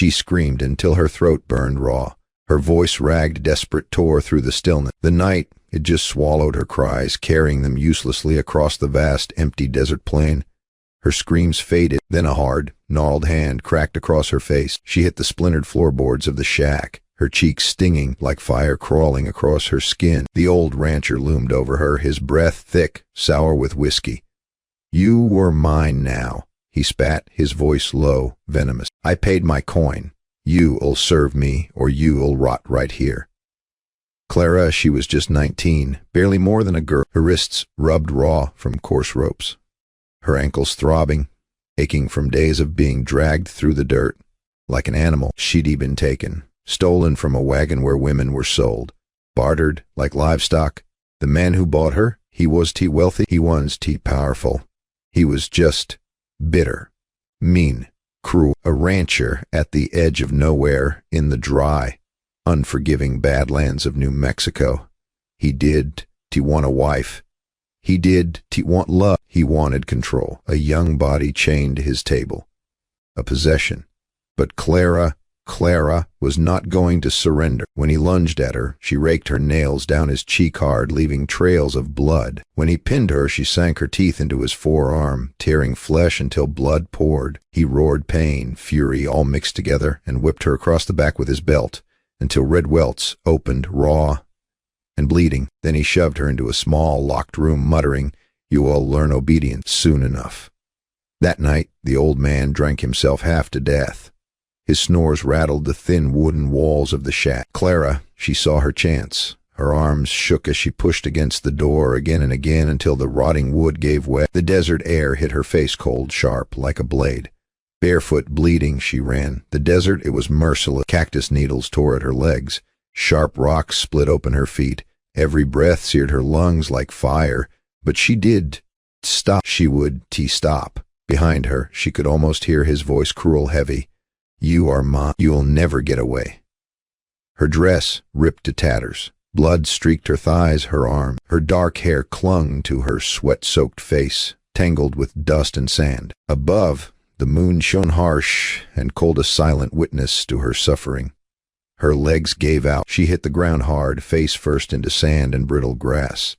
She screamed until her throat burned raw. Her voice ragged, desperate, tore through the stillness. The night, it just swallowed her cries, carrying them uselessly across the vast, empty desert plain. Her screams faded, then a hard, gnarled hand cracked across her face. She hit the splintered floorboards of the shack, her cheeks stinging like fire crawling across her skin. The old rancher loomed over her, his breath thick, sour with whiskey. "You were mine now," he spat, his voice low, venomous. "I paid my coin. You'll serve me, or you'll rot right here." Clara, she was just 19, barely more than a girl, her wrists rubbed raw from coarse ropes, her ankles throbbing, aching from days of being dragged through the dirt. Like an animal, she'd been taken, stolen from a wagon where women were sold, bartered like livestock. The man who bought her, he was too wealthy, he was too powerful. He was just bitter, mean, cruel, a rancher at the edge of nowhere in the dry, unforgiving badlands of New Mexico. He did to want a wife. He did to want love. He wanted control. A young body chained to his table. A possession. But Clara was not going to surrender. When he lunged at her, she raked her nails down his cheek hard, leaving trails of blood. When he pinned her, she sank her teeth into his forearm, tearing flesh until blood poured. He roared pain, fury, all mixed together, and whipped her across the back with his belt, until red welts opened, raw and bleeding. Then he shoved her into a small, locked room, muttering, "You will learn obedience soon enough." That night, the old man drank himself half to death. His snores rattled the thin wooden walls of the shack. Clara, she saw her chance. Her arms shook as she pushed against the door again and again until the rotting wood gave way. The desert air hit her face cold, sharp, like a blade. Barefoot, bleeding, she ran. The desert, it was merciless. Cactus needles tore at her legs. Sharp rocks split open her feet. Every breath seared her lungs like fire. But she did stop. She would stop. Behind her, she could almost hear his voice, cruel, heavy. "You are mine. You'll never get away." Her dress ripped to tatters. Blood streaked her thighs, her arms. Her dark hair clung to her sweat-soaked face, tangled with dust and sand. Above, the moon shone harsh and cold, a silent witness to her suffering. Her legs gave out. She hit the ground hard, face first into sand and brittle grass.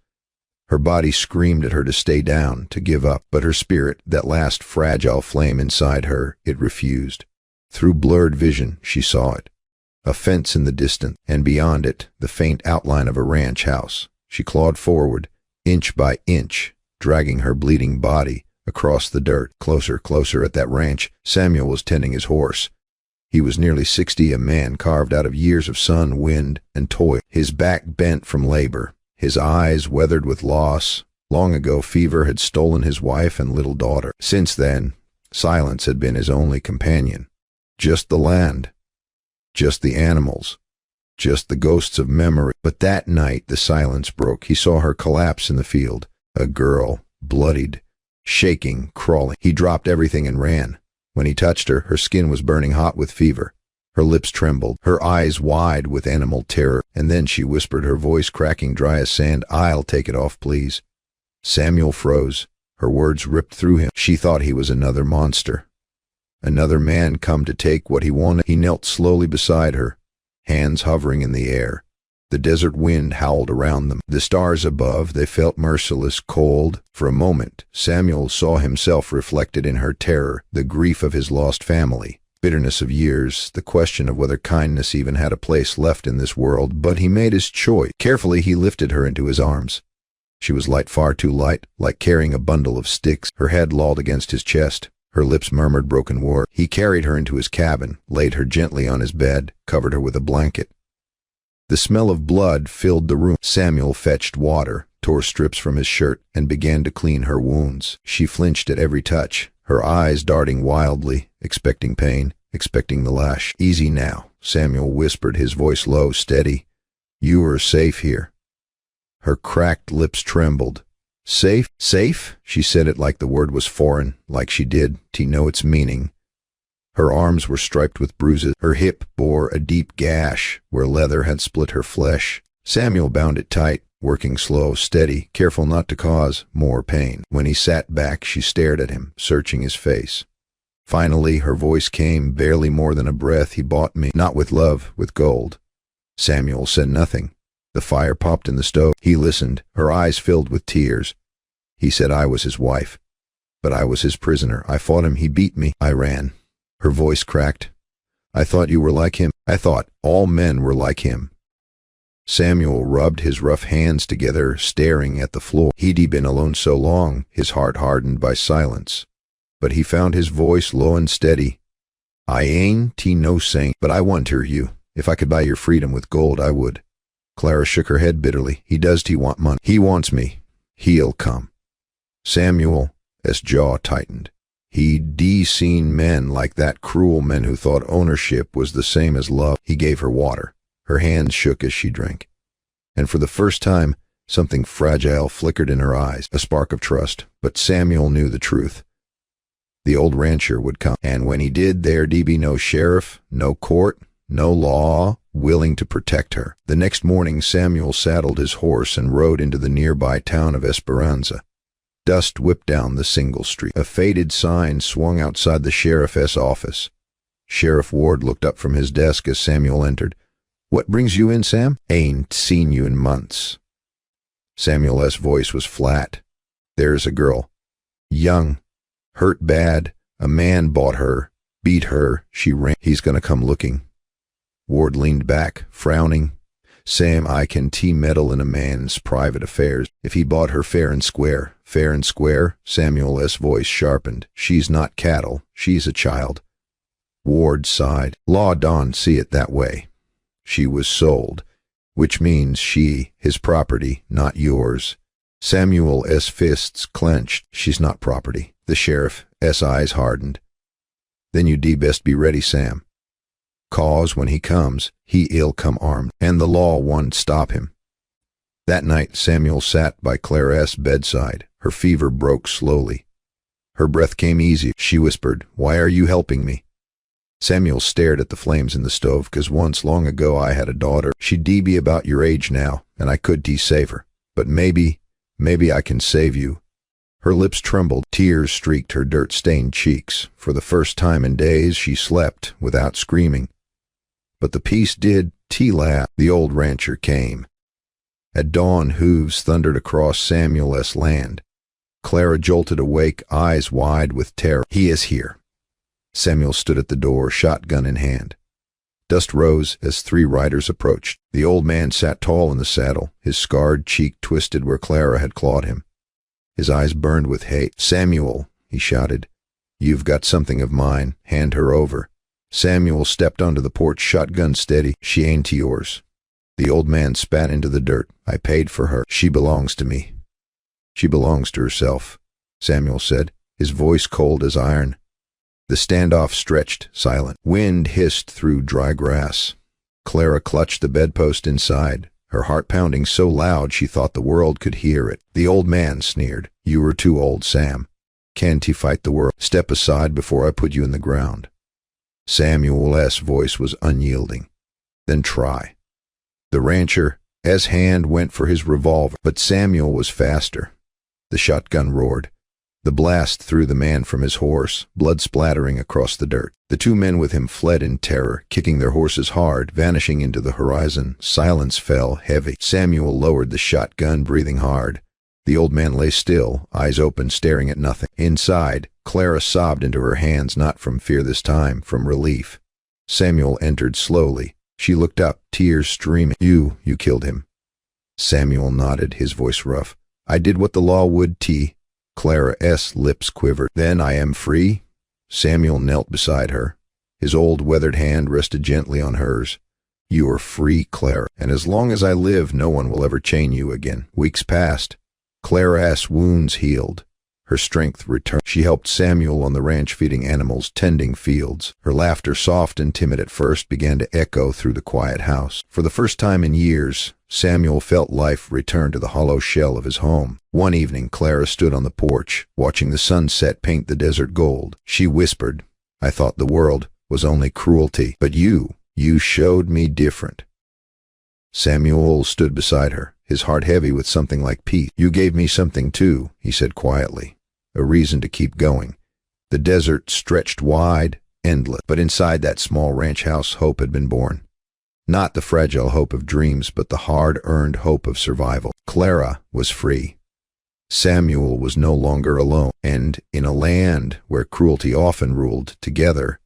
Her body screamed at her to stay down, to give up, but her spirit, that last fragile flame inside her, it refused. Through blurred vision, she saw it. A fence in the distance, and beyond it, the faint outline of a ranch house. She clawed forward, inch by inch, dragging her bleeding body across the dirt. Closer, closer at that ranch. Samuel was tending his horse. He was nearly 60, a man carved out of years of sun, wind, and toil. His back bent from labor, his eyes weathered with loss. Long ago, fever had stolen his wife and little daughter. Since then, silence had been his only companion. Just the land, just the animals, just the ghosts of memory. But that night the silence broke. He saw her collapse in the field, a girl, bloodied, shaking, crawling. He dropped everything and ran. When he touched her, her skin was burning hot with fever. Her lips trembled, her eyes wide with animal terror. And then she whispered, her voice cracking dry as sand, "I'll take it off, please." Samuel froze. Her words ripped through him. She thought he was another monster. Another man come to take what he wanted. He knelt slowly beside her, hands hovering in the air. The desert wind howled around them. The stars above, they felt merciless, cold. For a moment, Samuel saw himself reflected in her terror, the grief of his lost family, bitterness of years, the question of whether kindness even had a place left in this world. But he made his choice. Carefully, he lifted her into his arms. She was light, far too light, like carrying a bundle of sticks. Her head lolled against his chest. Her lips murmured broken words. He carried her into his cabin, laid her gently on his bed, covered her with a blanket. The smell of blood filled the room. Samuel fetched water, tore strips from his shirt, and began to clean her wounds. She flinched at every touch, her eyes darting wildly, expecting pain, expecting the lash. "Easy now," Samuel whispered, his voice low, steady. "You are safe here." Her cracked lips trembled. "Safe? Safe?" She said it like the word was foreign, like she did to know its meaning. Her arms were striped with bruises. Her hip bore a deep gash where leather had split her flesh. Samuel bound it tight, working slow, steady, careful not to cause more pain. When he sat back, she stared at him, searching his face. Finally, her voice came, barely more than a breath. He bought me, not with love, with gold. Samuel said nothing. The fire popped in the stove. He listened, her eyes filled with tears. He said I was his wife, but I was his prisoner. I fought him, he beat me, I ran. Her voice cracked. I thought you were like him. I thought all men were like him. Samuel rubbed his rough hands together, staring at the floor. He'd been alone so long, his heart hardened by silence. But he found his voice low and steady. I ain't no saint, but I want you. If I could buy your freedom with gold, I would. Clara shook her head bitterly. He want money. He wants me. He'll come. Samuel's jaw tightened. He'd seen men like that, cruel men who thought ownership was the same as love. He gave her water. Her hands shook as she drank. And for the first time, something fragile flickered in her eyes, a spark of trust. But Samuel knew the truth. The old rancher would come, and when he did, there'd be no sheriff, no court, no law willing to protect her. The next morning, Samuel saddled his horse and rode into the nearby town of Esperanza. Dust whipped down the single street. A faded sign swung outside the sheriff's office. Sheriff Ward looked up from his desk as Samuel entered. What brings you in, Sam? Ain't seen you in months. Samuel's voice was flat. There's a girl. Young. Hurt bad. A man bought her. Beat her. She ran. He's gonna come looking. Ward leaned back, frowning. Sam, I can meddle in a man's private affairs. If he bought her fair and square. Fair and square? Samuel's voice sharpened. She's not cattle. She's a child. Ward sighed. Law don't see it that way. She was sold, which means she, his property, not yours. Samuel's fists clenched. She's not property. The sheriff's eyes hardened. Then you'd best be ready, Sam. 'Cause when he comes, he'll come armed, and the law won't stop him. That night Samuel sat by Clara's bedside. Her fever broke slowly. Her breath came easy. She whispered, Why are you helping me? Samuel stared at the flames in the stove. 'Cause once long ago I had a daughter. She'd be about your age now, and I could save her. But maybe I can save you. Her lips trembled. Tears streaked her dirt-stained cheeks. For the first time in days she slept without screaming. But the peace did. Laughed. The old rancher came. At dawn, hooves thundered across Samuel's land. Clara jolted awake, eyes wide with terror. He is here. Samuel stood at the door, shotgun in hand. Dust rose as 3 riders approached. The old man sat tall in the saddle, his scarred cheek twisted where Clara had clawed him. His eyes burned with hate. Samuel, he shouted, you've got something of mine. Hand her over. Samuel stepped onto the porch, shotgun steady. She ain't yours. The old man spat into the dirt. I paid for her. She belongs to me. She belongs to herself, Samuel said, his voice cold as iron. The standoff stretched, silent. Wind hissed through dry grass. Clara clutched the bedpost inside, her heart pounding so loud she thought the world could hear it. The old man sneered. You were too old, Sam. Can't he fight the world? Step aside before I put you in the ground. Samuel's voice was unyielding. Then try. The rancher's hand went for his revolver, but Samuel was faster. The shotgun roared. The blast threw the man from his horse, blood splattering across the dirt. The 2 men with him fled in terror, kicking their horses hard, vanishing into the horizon. Silence fell, heavy. Samuel lowered the shotgun, breathing hard. The old man lay still, eyes open, staring at nothing. Inside, Clara sobbed into her hands, not from fear this time, from relief. Samuel entered slowly. She looked up, tears streaming. You killed him. Samuel nodded, his voice rough. I did what the law would, Clara's lips quivered. Then I am free? Samuel knelt beside her. His old weathered hand rested gently on hers. You are free, Clara, and as long as I live, no one will ever chain you again. Weeks passed. Clara's wounds healed. Her strength returned. She helped Samuel on the ranch feeding animals, tending fields. Her laughter, soft and timid at first, began to echo through the quiet house. For the first time in years, Samuel felt life return to the hollow shell of his home. One evening, Clara stood on the porch, watching the sunset paint the desert gold. She whispered, I thought the world was only cruelty, but you showed me different. Samuel stood beside her, his heart heavy with something like peace. You gave me something too, he said quietly, a reason to keep going. The desert stretched wide, endless, but inside that small ranch house hope had been born. Not the fragile hope of dreams, but the hard-earned hope of survival. Clara was free. Samuel was no longer alone, and in a land where cruelty often ruled, together,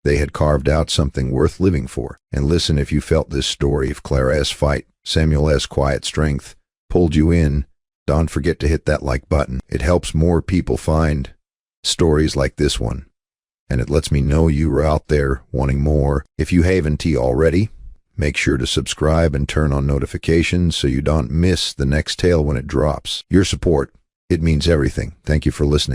they had carved out something worth living for. And listen, if you felt this story of Clara's fight, Samuel's quiet strength, pulled you in, don't forget to hit that like button. It helps more people find stories like this one, and it lets me know you are out there wanting more. If you haven't already, make sure to subscribe and turn on notifications so you don't miss the next tale when it drops. Your support, it means everything. Thank you for listening.